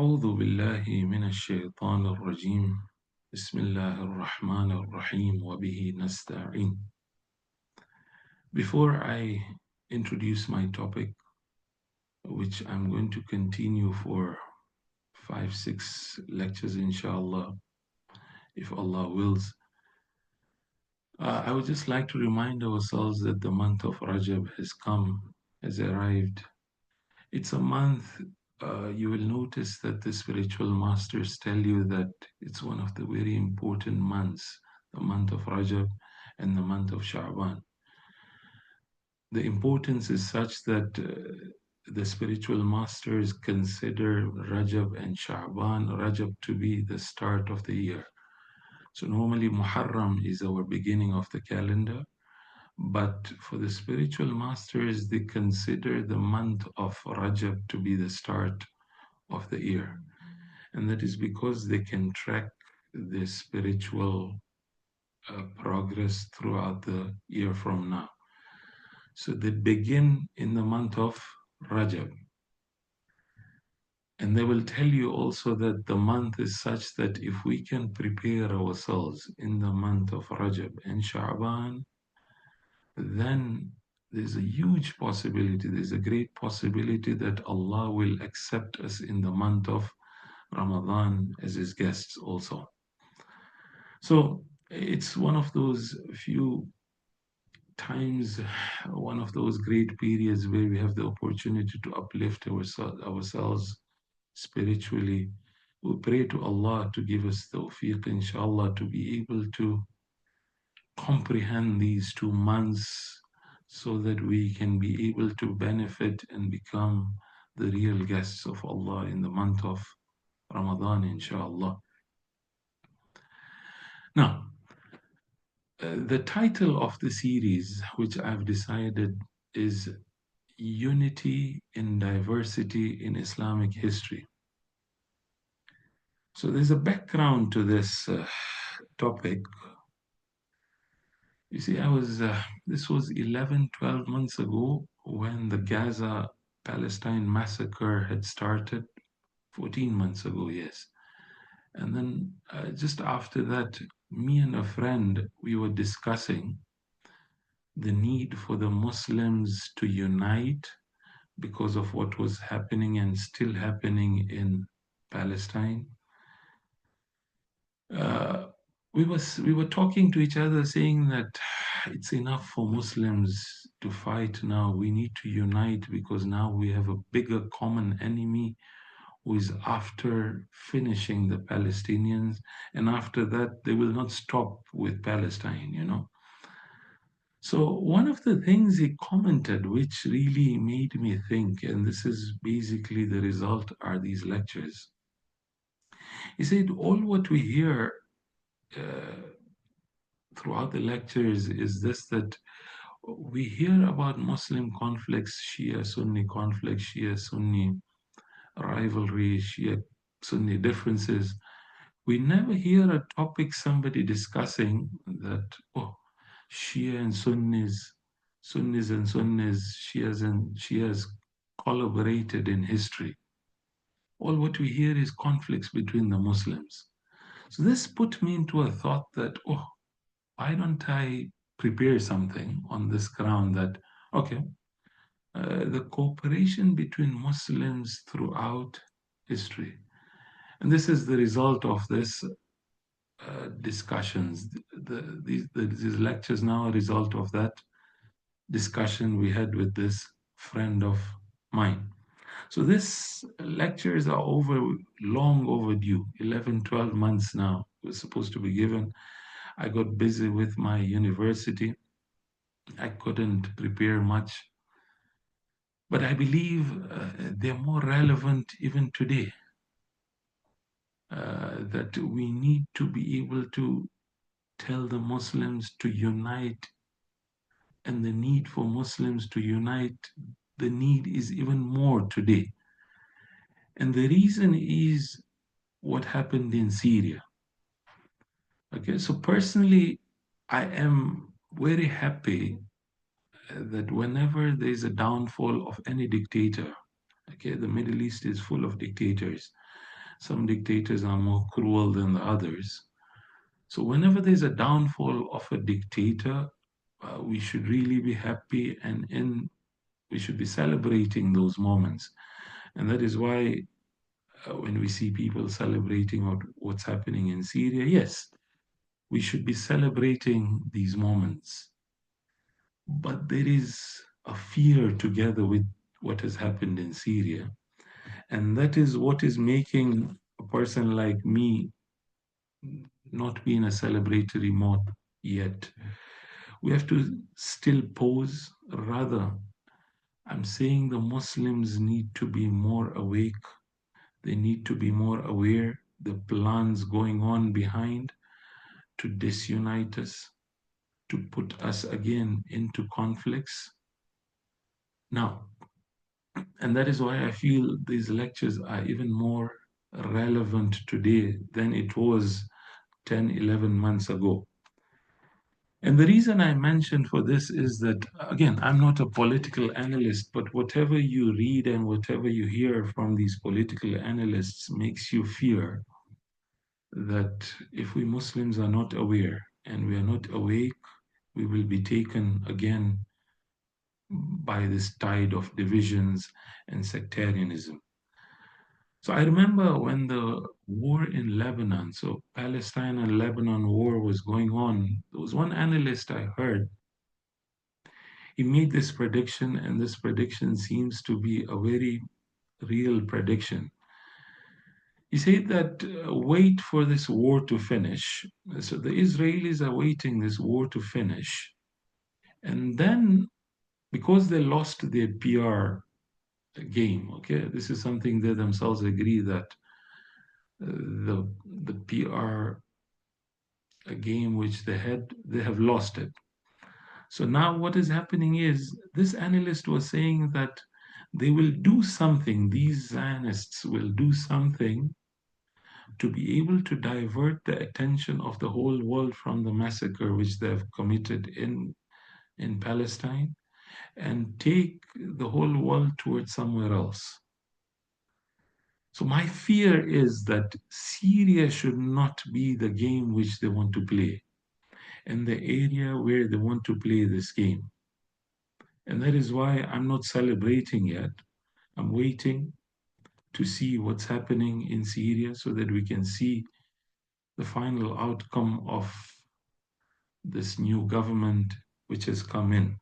أعوذ بالله من الشيطان الرجيم بسم الله الرحمن الرحيم وبه نستعين. Before I introduce my topic, which I'm going to continue for 5-6 lectures inshallah, if Allah wills, I would just like to remind ourselves that the month of Rajab has come, has arrived. It's a month, you will notice that the spiritual masters tell you that it's one of the very important months, the month of Rajab and the month of Sha'ban. The importance is such that the spiritual masters consider Rajab and Sha'ban, Rajab to be the start of the year. So normally Muharram is our beginning of the calendar, but for the spiritual masters, they consider the month of Rajab to be the start of the year. And that is because they can track the spiritual progress throughout the year from now. So they begin in the month of Rajab. And they will tell you also that the month is such that if we can prepare ourselves in the month of Rajab and Sha'ban, then there's a huge possibility, there's a great possibility that Allah will accept us in the month of Ramadan as His guests also. So it's one of those few times, one of those great periods where we have the opportunity to uplift ourselves spiritually. We pray to Allah to give us tawfiq, inshallah, to be able to comprehend these 2 months so that we can be able to benefit and become the real guests of Allah in the month of Ramadan, inshallah. Now, the title of the series, which I've decided, is Unity in Diversity in Islamic History. So there's a background to this topic. You see, this was 11, 12 months ago when the Gaza Palestine massacre had started, 14 months ago, yes. And then just after that, me and a friend, we were discussing the need for the Muslims to unite because of what was happening and still happening in Palestine. We were talking to each other saying that it's enough for Muslims to fight now. We need to unite because now we have a bigger common enemy who is after finishing the Palestinians, and after that they will not stop with Palestine, you know. So one of the things he commented, which really made me think, and this is basically the result are these lectures. He said, all what we hear throughout the lectures is this, that we hear about Muslim conflicts, Shia Sunni conflicts, Shia Sunni rivalry, Shia Sunni differences. We never hear a topic somebody discussing that, oh, Shia and Sunnis, Sunnis and Sunnis, Shias and Shias collaborated in history. All what we hear is conflicts between the Muslims. So this put me into a thought that, oh, why don't I prepare something on this ground that, okay, the cooperation between Muslims throughout history. And this is the result of this discussions. These lectures now are a result of that discussion we had with this friend of mine. So these lectures are long overdue, 11, 12 months now. It was supposed to be given. I got busy with my university. I couldn't prepare much. But I believe they're more relevant even today. That we need to be able to tell the Muslims to unite, and the need for Muslims to unite, the need is even more today. And the reason is what happened in Syria. Okay, so personally, I am very happy that whenever there is a downfall of any dictator, okay, the Middle East is full of dictators. Some dictators are more cruel than the others. So whenever there's a downfall of a dictator, we should really be happy we should be celebrating those moments. And that is why when we see people celebrating what's happening in Syria, yes, we should be celebrating these moments. But there is a fear together with what has happened in Syria. And that is what is making a person like me not be in a celebratory mode yet. We have to still pause. Rather, I'm saying the Muslims need to be more awake. They need to be more aware the plans going on behind to disunite us, to put us again into conflicts. Now, and that is why I feel these lectures are even more relevant today than it was 10, 11 months ago. And the reason I mentioned for this is that, again, I'm not a political analyst, but whatever you read and whatever you hear from these political analysts makes you fear that if we Muslims are not aware and we are not awake, we will be taken again by this tide of divisions and sectarianism. So I remember when the war in Lebanon, so Palestine and Lebanon war was going on, there was one analyst I heard. He made this prediction, and this prediction seems to be a very real prediction. He said that wait for this war to finish. So the Israelis are waiting this war to finish. And then, because they lost their PR game, okay, this is something they themselves agree that the PR game which they have lost it. So now what is happening is this analyst was saying that they will do something, these Zionists will do something to be able to divert the attention of the whole world from the massacre which they have committed in Palestine and take the whole world towards somewhere else. So my fear is that Syria should not be the game which they want to play and the area where they want to play this game. And that is why I'm not celebrating yet. I'm waiting to see what's happening in Syria so that we can see the final outcome of this new government which has come in.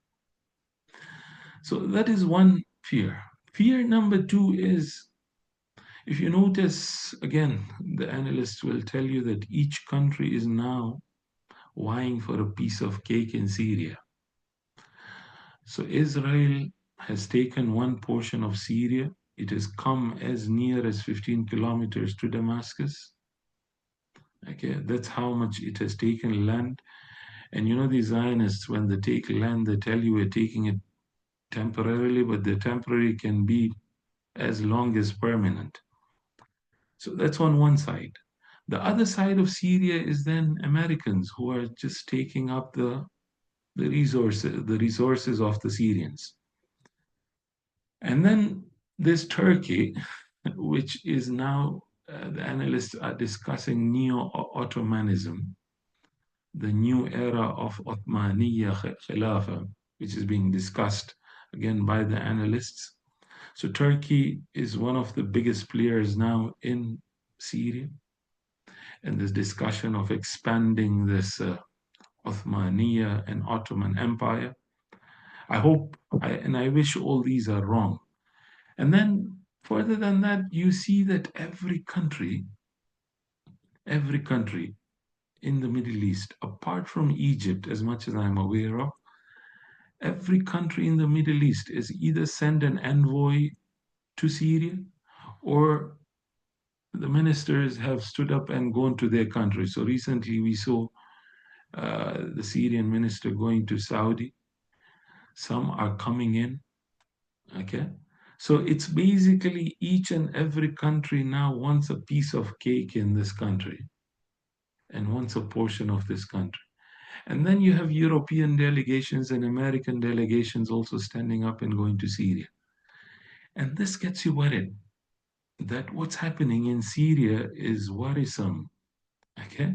So that is one fear. Fear number two is, if you notice, again, the analysts will tell you that each country is now vying for a piece of cake in Syria. So Israel has taken one portion of Syria. It has come as near as 15 kilometers to Damascus. Okay, that's how much it has taken land. And you know, the Zionists, when they take land, they tell you we're taking it temporarily, but the temporary can be as long as permanent. So that's on one side. The other side of Syria is then Americans who are just taking up the resources of the Syrians. And then there's Turkey, which is now the analysts are discussing neo-Ottomanism, the new era of Ottomaniya Khilafah, which is being discussed again by the analysts. So Turkey is one of the biggest players now in Syria, and this discussion of expanding this Ottomaniya and Ottoman Empire. I hope, and I wish all these are wrong. And then further than that, you see that every country in the Middle East, apart from Egypt, as much as I'm aware of, every country in the Middle East is either send an envoy to Syria or the ministers have stood up and gone to their country. So recently we saw the Syrian minister going to Saudi. Some are coming in, okay? So it's basically each and every country now wants a piece of cake in this country and wants a portion of this country. And then you have European delegations and American delegations also standing up and going to Syria. And this gets you worried. that what's happening in Syria is worrisome. Okay,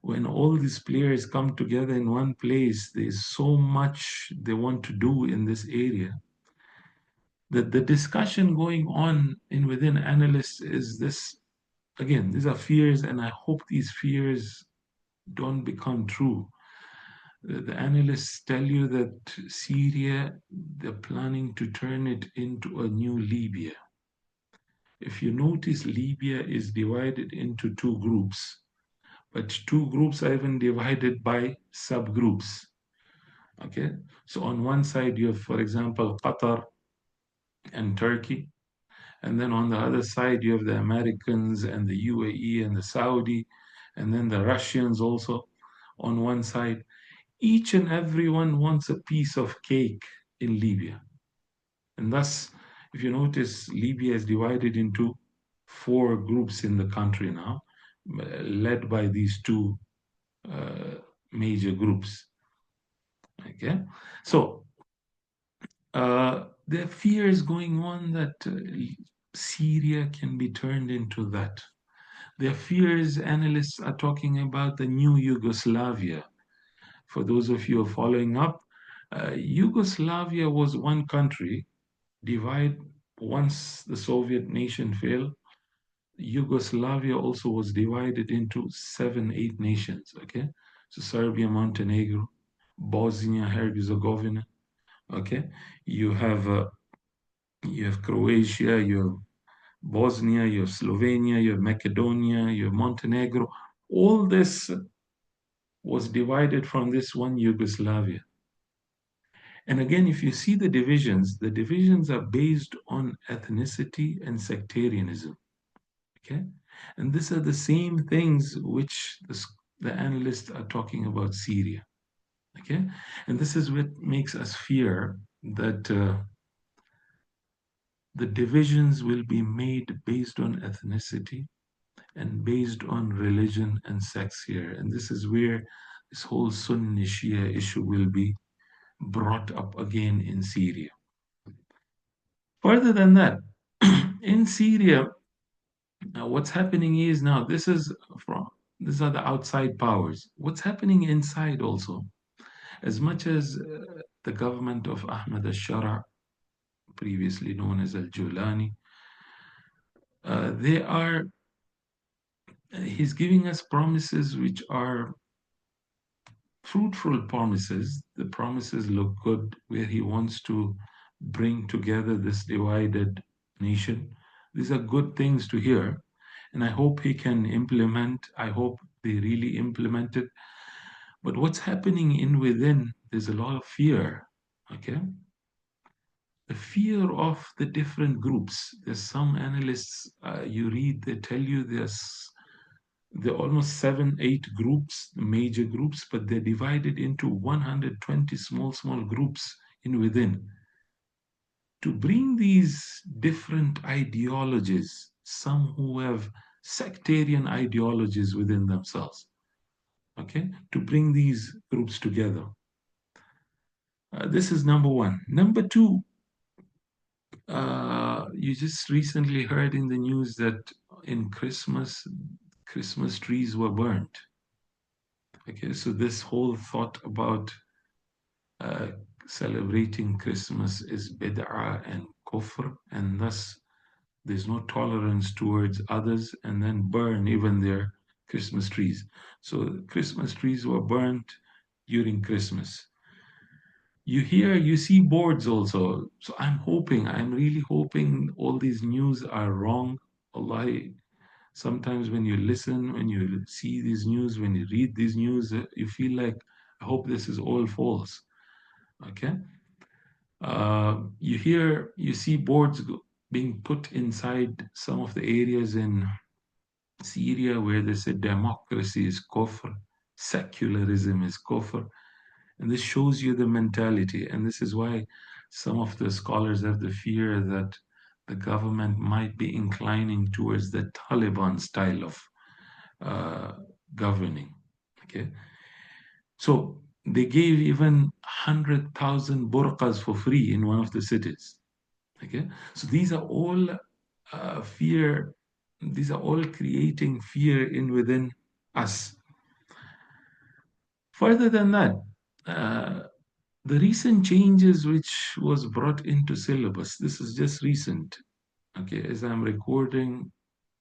when all these players come together in one place, there's so much they want to do in this area. The discussion going on in within analysts is this. Again, these are fears, and I hope these fears don't become true. The analysts tell you that Syria, they're planning to turn it into a new Libya. If you notice, Libya is divided into two groups, but two groups are even divided by subgroups. Okay, so on one side you have, for example, Qatar and Turkey, and then on the other side you have the Americans and the UAE and the Saudi, and then the Russians also on one side. Each and everyone wants a piece of cake in Libya. And thus, if you notice, Libya is divided into four groups in the country now, led by these two uh, major groups. Okay, so there are fears going on that Syria can be turned into that. There are fears, analysts are talking about the new Yugoslavia. For those of you who are following up, Yugoslavia was one country divide once the Soviet nation failed. Yugoslavia also was divided into seven, eight nations. Okay, so Serbia, Montenegro, Bosnia, Herzegovina. Okay, you have uh, you have Croatia, you have Bosnia, you have Slovenia, you have Macedonia, you have Montenegro. All this was divided from this one Yugoslavia. And again, if you see the divisions are based on ethnicity and sectarianism. Okay, and these are the same things which the analysts are talking about Syria. Okay, and this is what makes us fear that the divisions will be made based on ethnicity and based on religion and sex here. And this is where this whole Sunni Shia issue will be brought up again in Syria. Further than that, in Syria, now what's happening is now from these are the outside powers. What's happening inside also, as much as the government of Ahmed al-Shara, previously known as al-Julani, they are he's giving us promises which are fruitful promises. The promises look good, where he wants to bring together this divided nation. These are good things to hear, and I hope he can implement. I hope they really implement it. But what's happening in within, there's a lot of fear. Okay, the fear of the different groups. There's some analysts you read, they tell you there are almost seven, eight groups, major groups, but they're divided into 120 small groups in within. To bring these different ideologies, some who have sectarian ideologies within themselves, okay, to bring these groups together. This is number one. Number two, you just recently heard in the news that in Christmas trees were burnt. Okay, so this whole thought about uh, celebrating Christmas is bid'ah and kufr, and thus there's no tolerance towards others, and then burn even their Christmas trees. So Christmas trees were burnt during Christmas. You see boards also. So I'm really hoping all these news are wrong. Allah, sometimes when you listen, when you see these news, when you read these news, you feel like, I hope this is all false. Okay. You see boards being put inside some of the areas in Syria where they say democracy is kufr, secularism is kufr. And this shows you the mentality. And this is why some of the scholars have the fear that the government might be inclining towards the Taliban style of uh, governing. Okay. So they gave even 100,000 burqas for free in one of the cities. Okay. So these are all fear. These are all creating fear in within us. Further than that, uh, the recent changes which was brought into syllabus, this is just recent. Okay, as I'm recording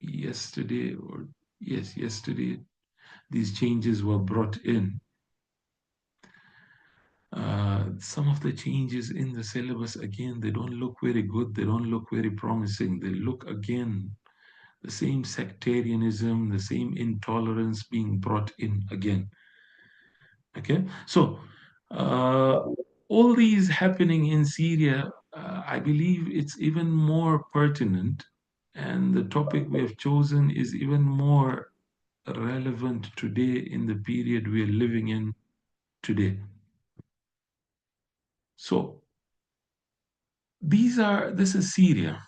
yesterday, or yes, yesterday, these changes were brought in. Some of the changes in the syllabus, again, they don't look very good. They don't look very promising. They look, again, the same sectarianism, the same intolerance being brought in again. Okay, so uh, all these happening in Syria, I believe it's even more pertinent, and the topic we have chosen is even more relevant today in the period we are living in today. So this is Syria.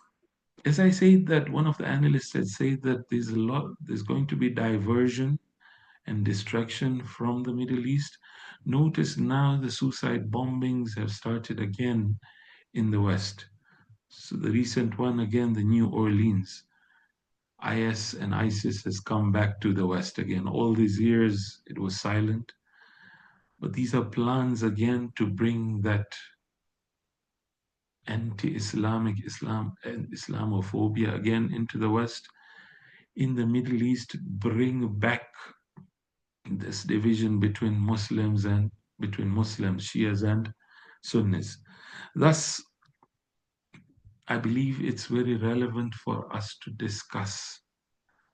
As I said, that one of the analysts had said that there's going to be diversion and distraction from the Middle East. Notice now the suicide bombings have started again in the West. So the recent one, again, the New Orleans. IS and ISIS has come back to the West again. All these years it was silent, but these are plans again to bring that anti-Islamic Islam and Islamophobia again into the West. In the Middle East, bring back this division between Muslims, Shias and Sunnis. Thus, I believe it's very relevant for us to discuss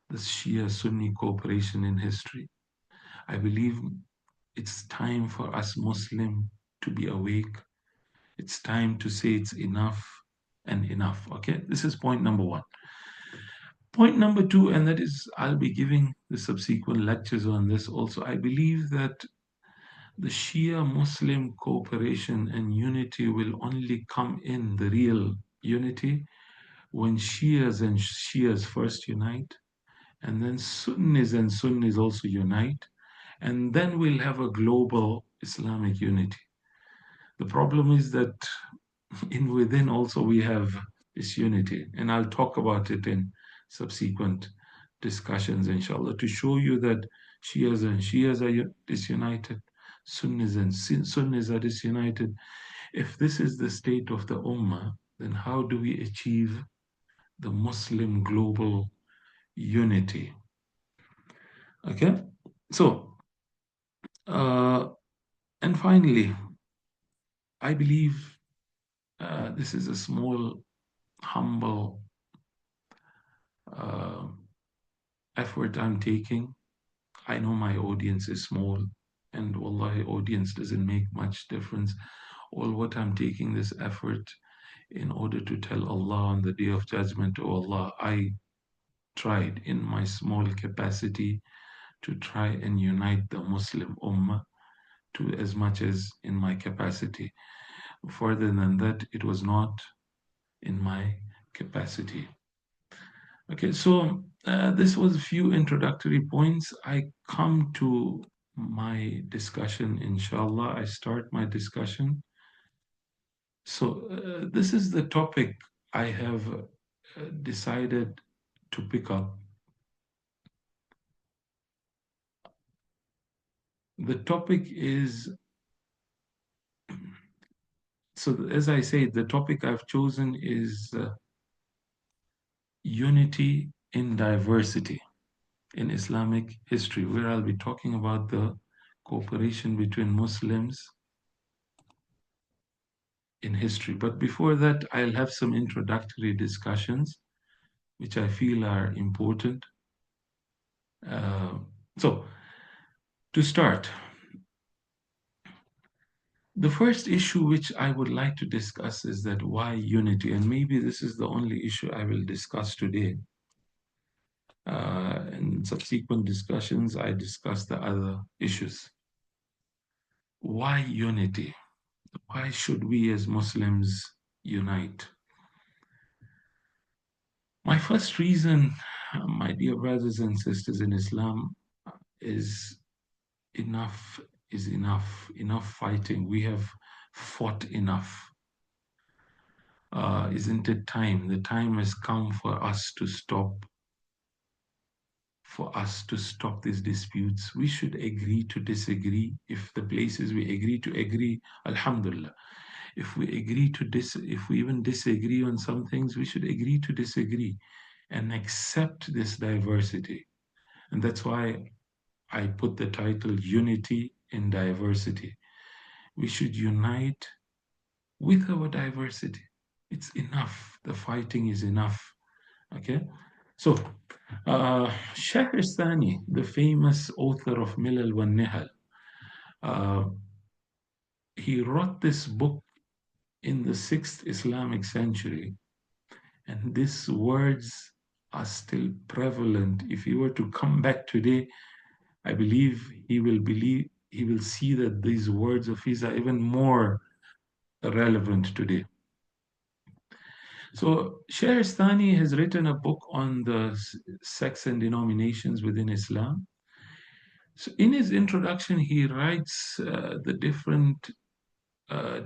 the Shia-Sunni cooperation in history. I believe it's time for us Muslim to be awake. It's time to say it's enough and enough. Okay, this is point number one. Point number two, and that is, I'll be giving the subsequent lectures on this also. I believe that the Shia Muslim cooperation and unity will only come in, the real unity, when Shias and Shias first unite, and then Sunnis and Sunnis also unite, and then we'll have a global Islamic unity. The problem is that in within also we have disunity, and I'll talk about it in subsequent discussions, inshallah, to show you that Shias and Shias are disunited, Sunnis and Sunnis are disunited. If this is the state of the Ummah, then how do we achieve the Muslim global unity? Okay, so and finally, I believe this is a small, humble uh, effort I'm taking. I know my audience is small, and wallahi, audience doesn't make much difference. All what I'm taking this effort in order to tell Allah on the day of judgment, oh Allah, I tried in my small capacity to try and unite the Muslim Ummah to as much as in my capacity. Further than that, it was not in my capacity. Okay, so this was a few introductory points. I come to my discussion, inshallah. I start my discussion. So this is the topic I have decided to pick up. The topic is, so as I say, the topic I've chosen is unity in diversity in Islamic history, where I'll be talking about the cooperation between Muslims in history. But before that, I'll have some introductory discussions, which I feel are important. Uh, so, to start, the first issue which I would like to discuss is that why unity? And maybe this is the only issue I will discuss today. In subsequent discussions, I discuss the other issues. Why unity? Why should we as Muslims unite? My first reason, my dear brothers and sisters in Islam, is enough is enough. Enough fighting. We have fought enough. Isn't it time? The time has come for us to stop these disputes. We should agree to disagree. If the places we agree to agree, Alhamdulillah. If we agree to if we even disagree on some things, we should agree to disagree and accept this diversity. And that's why I put the title Unity in Diversity. We should unite with our diversity. It's enough. The fighting is enough. Okay? So, Shahristani, the famous author of Milal wa Nihal, uh, he wrote this book in the 6th Islamic century, and these words are still prevalent. If he were to come back today, I believe he will see that these words of his are even more relevant today. So Shahristani has written a book on the sects and denominations within Islam. So in his introduction, he writes the different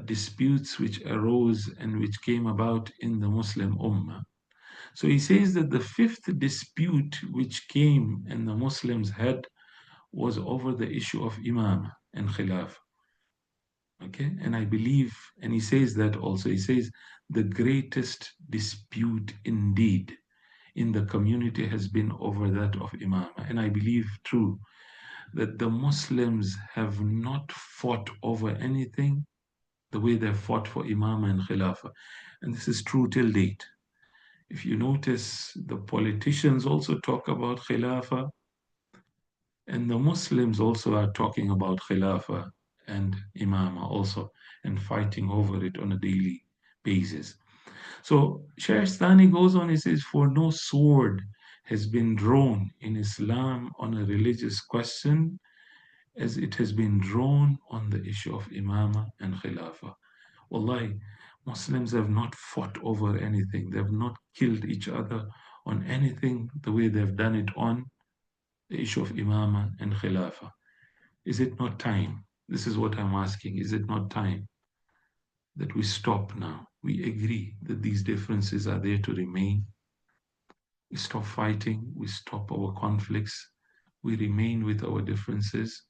disputes which arose and which came about in the Muslim Ummah. So he says that the fifth dispute which came and the Muslims had was over the issue of Imam and Khilaf. Okay, and I believe, and he says that also, he says the greatest dispute indeed in the community has been over that of Imama. And I believe true that the Muslims have not fought over anything the way they fought for Imama and Khilafah. And this is true till date. If you notice, the politicians also talk about Khilafah, and the Muslims also are talking about Khilafah and Imama also, and fighting over it on a daily basis. So Shahristani goes on, he says, for no sword has been drawn in Islam on a religious question as it has been drawn on the issue of Imama and Khilafah. Wallahi, Muslims have not fought over anything. They have not killed each other on anything the way they've done it on the issue of Imama and Khilafah. Is it not time? This is what I'm asking. Is it not time that we stop now? We agree that these differences are there to remain. We stop fighting. We stop our conflicts. We remain with our differences.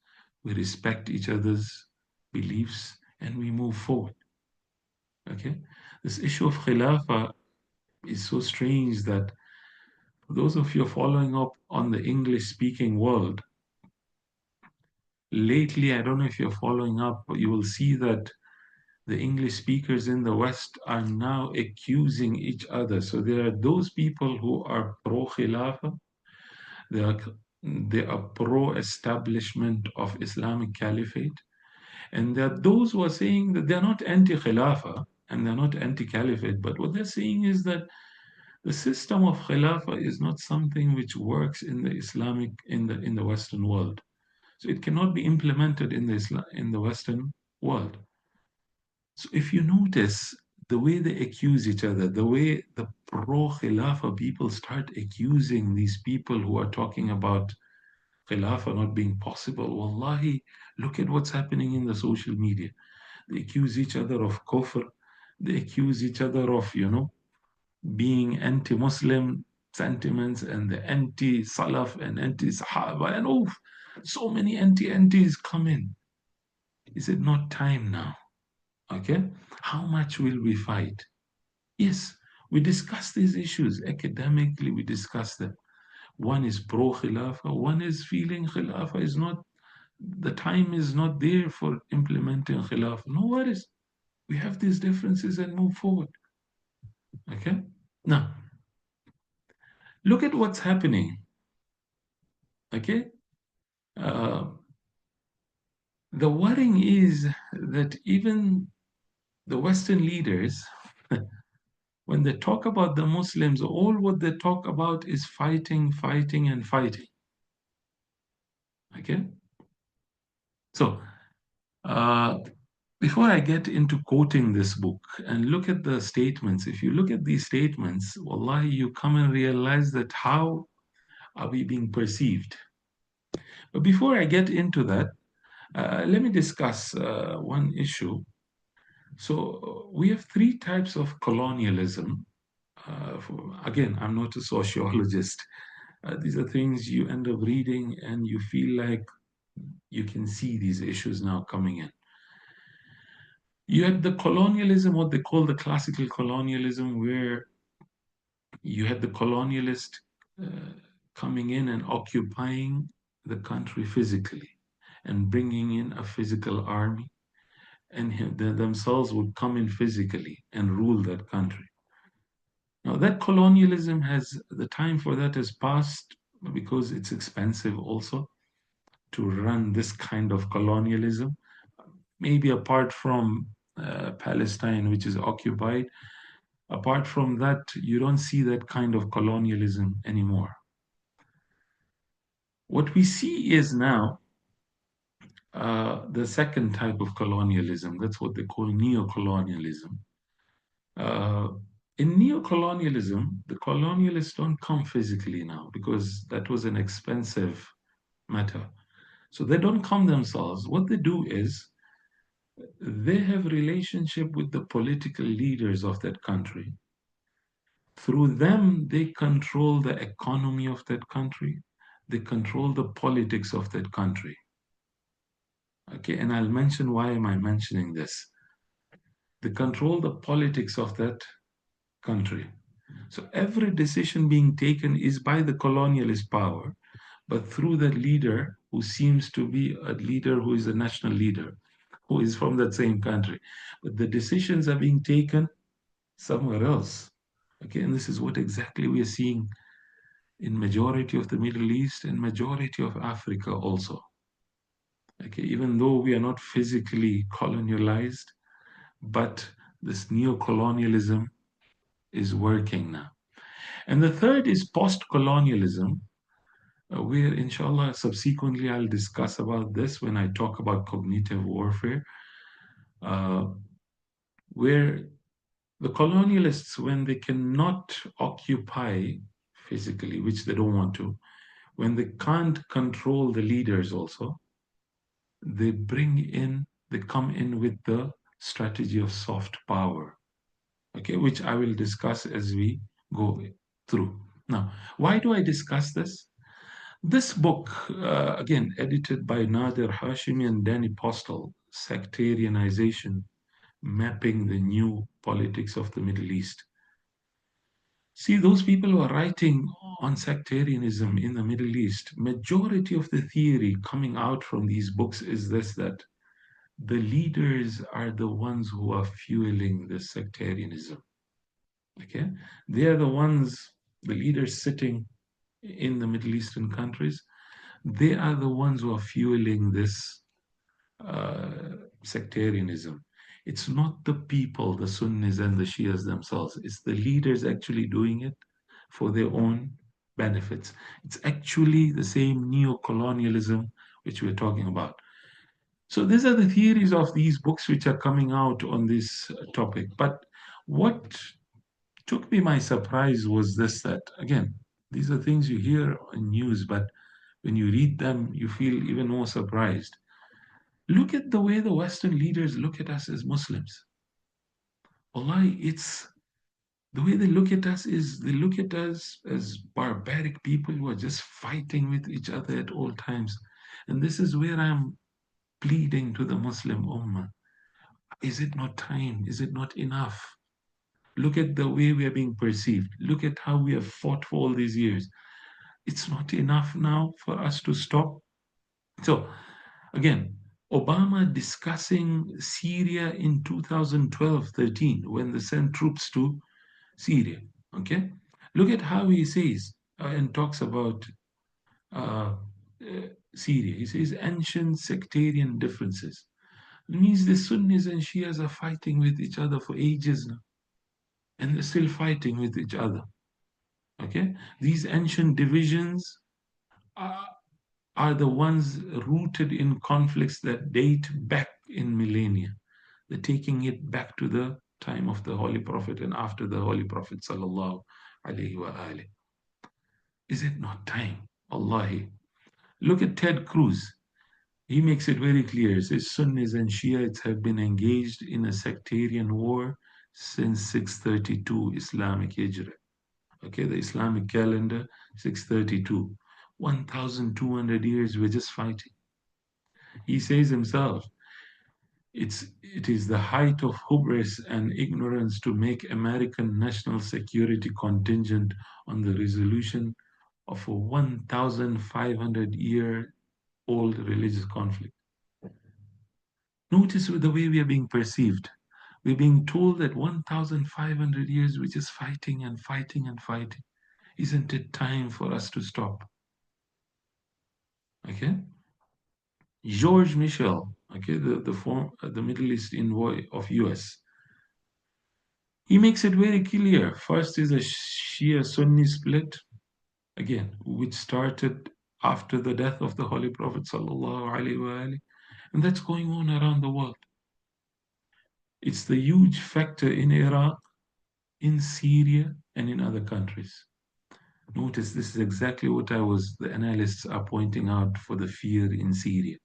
We respect each other's beliefs and we move forward. Okay? This issue of Khilafah is so strange that those of you following up on the English speaking world, lately, I don't know if you're following up, but you will see that the English speakers in the West are now accusing each other. So there are those people who are pro Khilafah, they are, they are pro establishment of Islamic Caliphate, and there are those who are saying that they're not anti Khilafah and they're not anti Caliphate, but what they're saying is that the system of Khilafah is not something which works in the Islamic in the Western world. So it cannot be implemented in in the Western world. So if you notice the way they accuse each other, the way the pro-Khilafah people start accusing these people who are talking about Khilafah not being possible, wallahi, look at what's happening in the social media. They accuse each other of kufr. They accuse each other of, being anti-Muslim sentiments and the anti-Salaf and anti-Sahaba and so many anti-antis come in. Is it not time now? Okay, how much will we fight? Yes, we discuss these issues academically. We discuss them. One is pro Khilafah, one is feeling Khilafah is not, the time is not there for implementing Khilafah. No worries. We have these differences and move forward. Okay? Now, look at what's happening. Okay? Uh, the worrying is that even the Western leaders, when they talk about the Muslims, all what they talk about is fighting, fighting, and fighting. Okay? So, uh, before I get into quoting this book and look at the statements, if you look at these statements, wallahi, you come and realize that how are we being perceived? But before I get into that, let me discuss one issue. So we have three types of colonialism. Again, I'm not a sociologist. These are things you end up reading and you feel like you can see these issues now coming in. You had the colonialism, what they call the classical colonialism, where you had the colonialist uh, coming in and occupying the country physically and bringing in a physical army, and they themselves would come in physically and rule that country. Now, that colonialism has, the time for that has passed because it's expensive also to run this kind of colonialism. Maybe apart from Palestine, which is occupied, apart from that, you don't see that kind of colonialism anymore. What we see is now the second type of colonialism. That's what they call neo-colonialism. Uh, in neo-colonialism, the colonialists don't come physically now because that was an expensive matter. So they don't come themselves. What they do is they have relationship with the political leaders of that country. Through them, they control the economy of that country. They control the politics of that country. Okay, and I'll mention why am I mentioning this. They control the politics of that country. So every decision being taken is by the colonialist power, but through the leader who seems to be a leader who is a national leader, who is from that same country. But the decisions are being taken somewhere else. Okay, and this is what exactly we are seeing in majority of the Middle East and majority of Africa also. Okay, even though we are not physically colonialized, but this neo-colonialism is working now. And the third is post-colonialism, where inshallah subsequently I'll discuss about this when I talk about cognitive warfare, uh, where the colonialists, when they cannot occupy physically, which they don't want to, when they can't control the leaders also, they come in with the strategy of soft power, okay, which I will discuss as we go through. Now, why do I discuss this? This book, again, edited by Nader Hashimi and Danny Postel, Sectarianization, Mapping the New Politics of the Middle East. See, those people who are writing on sectarianism in the Middle East, majority of the theory coming out from these books is this, that the leaders are the ones who are fueling the sectarianism. Okay? They are the ones, the leaders sitting in the Middle Eastern countries, they are the ones who are fueling this sectarianism. It's not the people, the Sunnis and the Shias themselves. It's the leaders actually doing it for their own benefits. It's actually the same neo-colonialism which we're talking about. So these are the theories of these books which are coming out on this topic. But what took me by surprise was this, that again, these are things you hear on news, but when you read them, you feel even more surprised. Look at the way the Western leaders look at us as Muslims. Wallahi, it's the way they look at us is they look at us as barbaric people who are just fighting with each other at all times. And this is where I'm pleading to the Muslim Ummah. Is it not time? Is it not enough? Look at the way we are being perceived. Look at how we have fought for all these years. It's not enough now for us to stop. So, again, Obama discussing Syria in 2012-13 when they sent troops to Syria. Okay, look at how he says and talks about uh, Syria. He says ancient sectarian differences. It means the Sunnis and Shias are fighting with each other for ages now, and they're still fighting with each other. Okay, these ancient divisions are, are the ones rooted in conflicts that date back in millennia. They're taking it back to the time of the Holy Prophet and after the Holy Prophet sallallahu alaihi wa alihi. Is it not time? Allahi. Look at Ted Cruz. He makes it very clear. He says Sunnis and Shiites have been engaged in a sectarian war since 632 Islamic Hijrah. Okay, the Islamic calendar, 632. 1,200 years we're just fighting. He says himself, it is the height of hubris and ignorance to make American national security contingent on the resolution of a 1,500-year-old religious conflict. Notice the way we are being perceived. We're being told that 1,500 years we're just fighting and fighting and fighting. Isn't it time for us to stop? Okay? George Michel, okay, the Middle East envoy of US, he makes it very clear. First is a Shia Sunni split, again, which started after the death of the Holy Prophet sallallahu alaihi wasallam, and that's going on around the world. It's the huge factor in Iraq, in Syria, and in other countries. Notice this is exactly what the analysts are pointing out for the fear in Syria,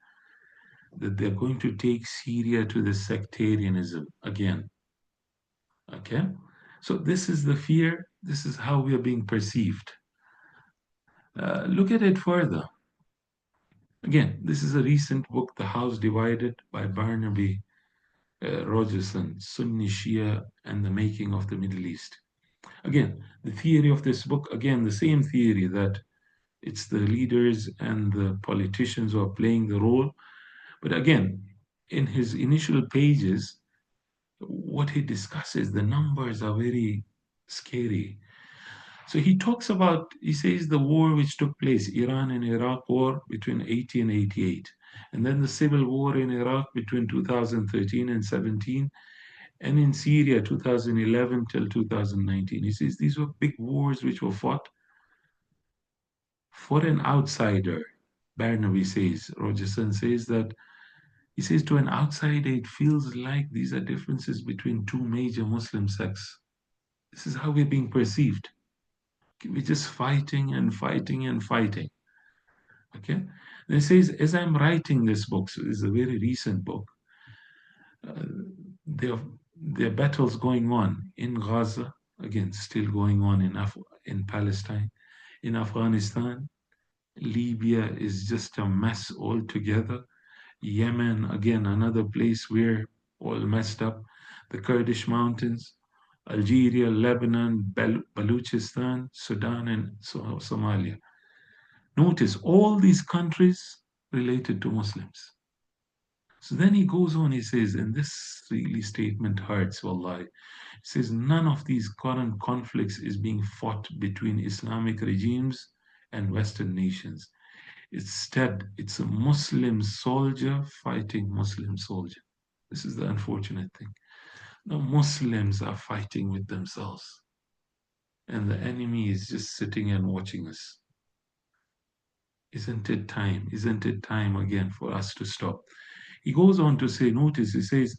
that they're going to take Syria to the sectarianism again. Okay? So this is the fear, this is how we are being perceived. Look at it further. Again, this is a recent book, The House Divided by Barnaby Rogerson, Sunni Shia and the Making of the Middle East. Again, the theory of this book, again, the same theory that it's the leaders and the politicians who are playing the role. But again, in his initial pages, what he discusses, the numbers are very scary. So he talks about, he says the war which took place, Iran and Iraq war between 80 and 88, and then the civil war in Iraq between 2013 and 17, and in Syria 2011 till 2019. He says these were big wars which were fought. For an outsider, Barnaby says, Rogerson says that, he says to an outsider, it feels like these are differences between two major Muslim sects. This is how we're being perceived. We're just fighting and fighting and fighting. Okay? And it says, as I'm writing this book, so this is a very recent book, uh, there, there are battles going on in Gaza, again, still going on in Palestine, in Afghanistan. Libya is just a mess altogether. Yemen, again, another place where all messed up. The Kurdish mountains, Algeria, Lebanon, Baluchistan, Sudan, and Somalia. Notice all these countries related to Muslims. So then he goes on, he says, and this really statement hurts, wallahi. He says, none of these current conflicts is being fought between Islamic regimes and Western nations. Instead, it's a Muslim soldier fighting Muslim soldier. This is the unfortunate thing. The Muslims are fighting with themselves, and the enemy is just sitting and watching us. Isn't it time? Isn't it time again for us to stop? He goes on to say, notice, he says,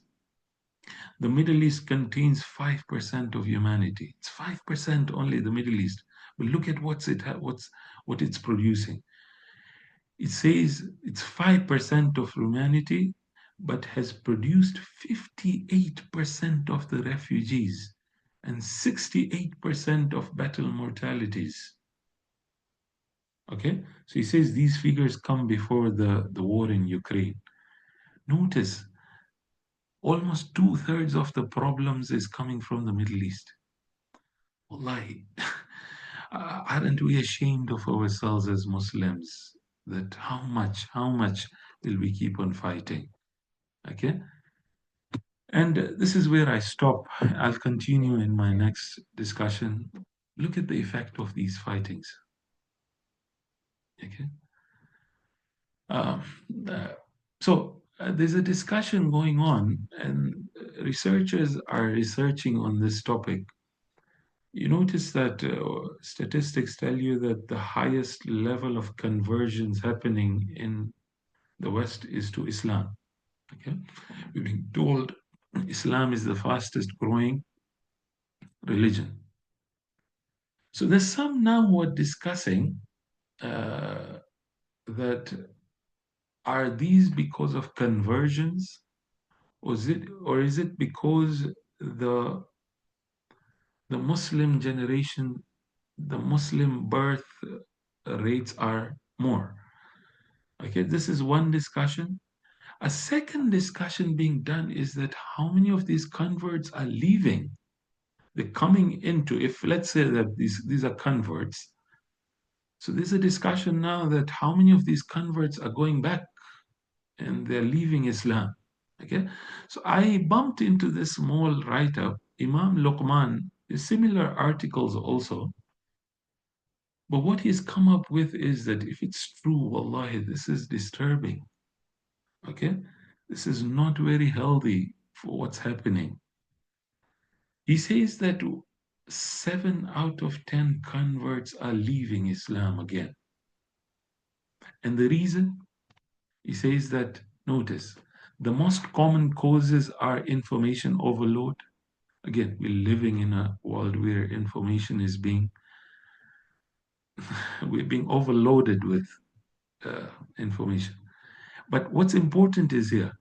the Middle East contains 5% of humanity. It's 5% only the Middle East. But look at what it's producing. It says it's 5% of humanity, but has produced 58% of the refugees and 68% of battle mortalities. Okay, so he says these figures come before the war in Ukraine. Notice almost 2/3 of the problems is coming from the Middle East. Wallahi, aren't we ashamed of ourselves as Muslims that how much will we keep on fighting? Okay. And this is where I stop. I'll continue in my next discussion. Look at the effect of these fightings. Okay. Um, uh, there's a discussion going on, and researchers are researching on this topic. You notice that statistics tell you that the highest level of conversions happening in the West is to Islam. Okay, we've been told Islam is the fastest growing religion. So there's some now who are discussing that are these because of conversions, or is it because the the Muslim generation, the Muslim birth rates are more? Okay, this is one discussion. A second discussion being done is that how many of these converts are leaving? They're coming into, if let's say that these are converts, so there's a discussion now that how many of these converts are going back and they're leaving Islam. Okay, so I bumped into this small write-up, Imam Luqman, similar articles also. But what he's come up with is that if it's true, wallahi, this is disturbing. Okay, this is not very healthy for what's happening. He says that 7 out of 10 converts are leaving Islam again. And the reason, he says that, notice, the most common causes are information overload. Again, we're living in a world where information is we're being overloaded with information. But what's important is here,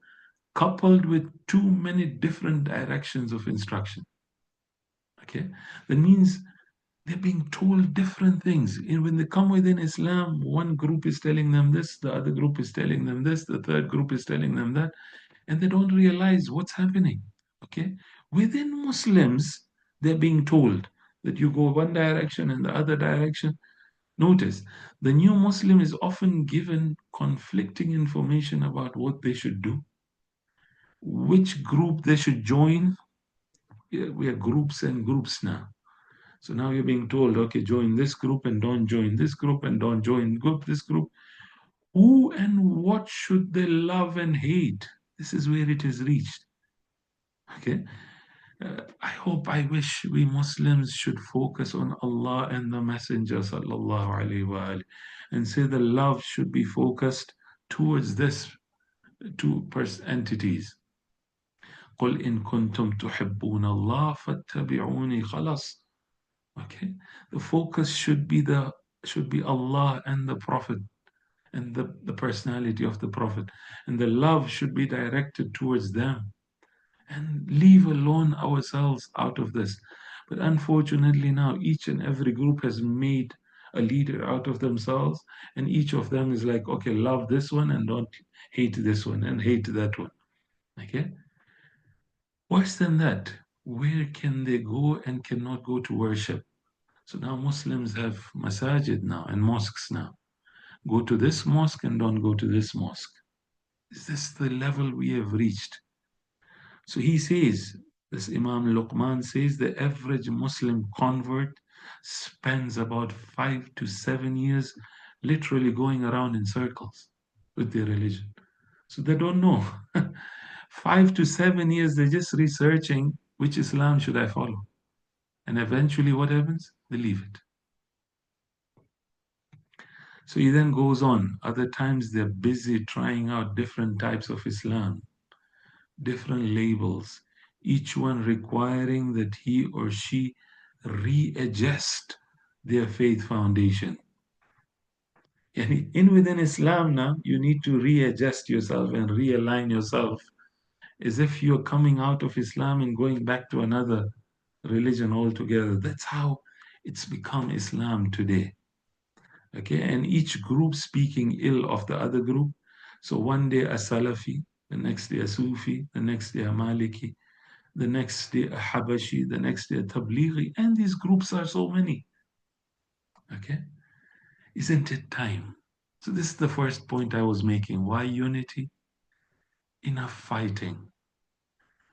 coupled with too many different directions of instruction. Okay, that means they're being told different things. And when they come within Islam, one group is telling them this, the other group is telling them this, the third group is telling them that, and they don't realize what's happening. Okay, within Muslims, they're being told that you go one direction and the other direction. Notice, the new Muslim is often given conflicting information about what they should do, which group they should join. Yeah, we are groups and groups now. So now you're being told, okay, join this group and don't join this group and don't join this group. Who and what should they love and hate? This is where it is reached. Okay. I wish we Muslims should focus on Allah and the Messenger sallallahu alaihi wasallam, and say the love should be focused towards this two entities. قل إن كنتم تحبون الله فاتبعوني خلاص. Okay, the focus should be Allah and the Prophet and the personality of the Prophet, and the love should be directed towards them, and leave alone ourselves out of this. But unfortunately now each and every group has made a leader out of themselves, and each of them is like, okay, love this one and don't hate this one and hate that one. Okay, worse than that, where can they go and cannot go to worship? So now Muslims have masajid now and mosques now. Go to this mosque and don't go to this mosque. Is this the level we have reached? So he says, this Imam Luqman says, the average Muslim convert spends about 5 to 7 years literally going around in circles with their religion. So they don't know. 5 to 7 years, they're just researching which Islam should I follow. And eventually what happens? They leave it. So he then goes on. Other times they're busy trying out different types of Islam, different labels, each one requiring that he or she readjust their faith foundation. And in within Islam now, you need to readjust yourself and realign yourself as if you're coming out of Islam and going back to another religion altogether. That's how it's become Islam today. Okay, and each group speaking ill of the other group. So one day a Salafi, the next day a Sufi, the next day a Maliki, the next day a Habashi, the next day a Tablighi, and these groups are so many. Okay, isn't it time? So this is the first point I was making. Why unity? Enough fighting.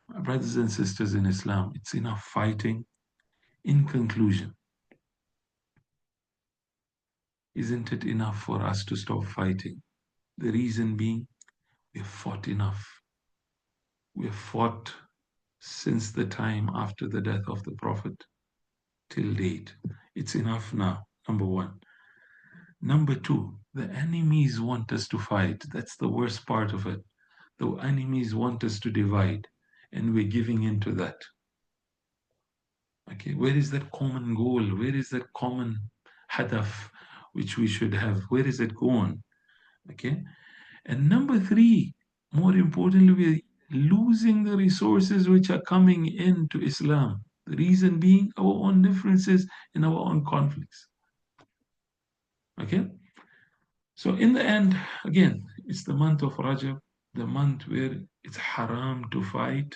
My brothers and sisters in Islam, it's enough fighting. In conclusion, isn't it enough for us to stop fighting? The reason being, we've fought enough. We've fought since the time after the death of the Prophet till date. It's enough now, number one. Number two, the enemies want us to fight. That's the worst part of it. The enemies want us to divide, and we're giving in to that. Okay, where is that common goal? Where is that common hadaf which we should have? Where is it going? Okay, And number three, more importantly, we're losing the resources which are coming into Islam. The reason being our own differences and our own conflicts. Okay? So, in the end, again, it's the month of Rajab, the month where it's haram to fight.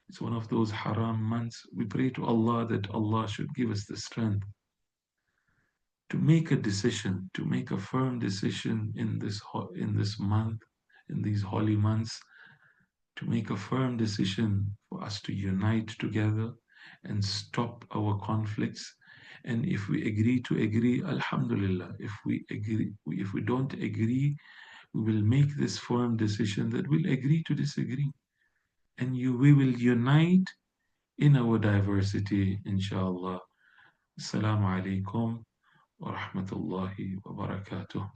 It's one of those haram months. We pray to Allah that Allah should give us the strength to make a decision, to make a firm decision in this month, in these holy months, to make a firm decision for us to unite together and stop our conflicts. And if we agree to agree, Alhamdulillah. If we don't agree, we will make this firm decision that we'll agree to disagree. And we will unite in our diversity, inshallah. Assalamu alaikum wa rahmatullahi wa barakatuh.